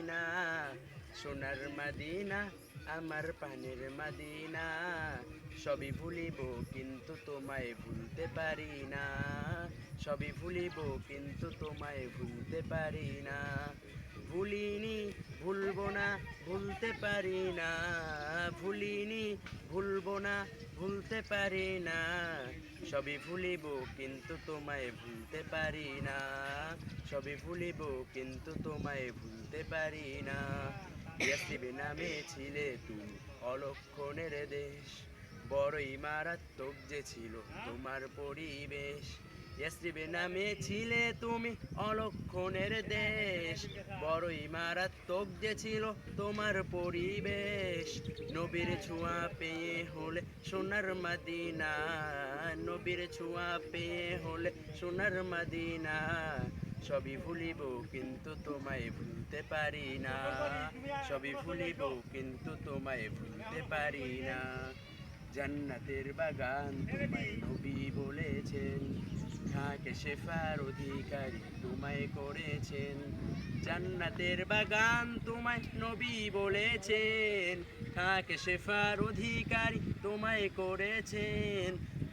Medina, সোনার Medina, আমার পানের মদিনা। সবই ভুলিব কিন্তু তোমায় ভুলতে পারি না, সবই ভুলিব কিন্তু তোমায় ভুলতে পারি না। ভুলিনি, ভুলবো না, ভুলতে পারি না, ভুলিনি, ভুলবো না, ভুলতে পারি না। সবই ভুলিব কিন্তু তোমায় ভুলতে পারি না, সবই ভুলিব কিন্তু তোমায় ভুলতে পারি না। ইয়াসরিবে নামে ছিলে তুমি অলক্ষণের দেশ, বড়ই মারাত্মক যে ছিল তোমার পরিবেশ। ইয়াসরিবে নামে ছিলে তুমি অলক্ষণের দেশ, বড়ই মারাত্মক যে ছিল তোমার পরিবেশ। নবীর ছোঁয়া পেয়ে হলে সোনার মদিনা, নবীর ছোঁয়া পেয়ে হলে সোনার মদিনা। সবই ভুলিব কিন্তু তোমায় ভুলতে পারি না, সবই ভুলিব কিন্তু তোমায় ভুলতে পারি না। জান্নাতের বাগান তোমায় নবী বলেছেন, থাকে শেফার অধিকারী তোমায় করেছেন। জান্নাতের বাগান তোমায় নবী বলেছেন, থাকে শেফার অধিকারী তোমায় করেছেন।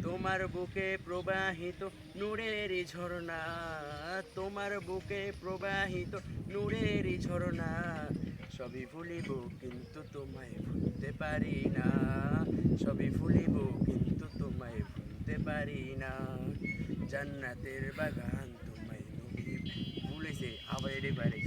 তোমার বুকে প্রবাহিত নূরেরই ঝর্ণা, তোমার বুকে প্রবাহিত নূরেরই ঝর্ণা। সবই ভুলিব কিন্তু তোমায় ভুলতে পারি না, সবই ভুলিব কিন্তু তোমায় ভুলতে পারি না। জান্নাতের বাগান তোমায় নবী বলেছে, আবার এটাই পারে।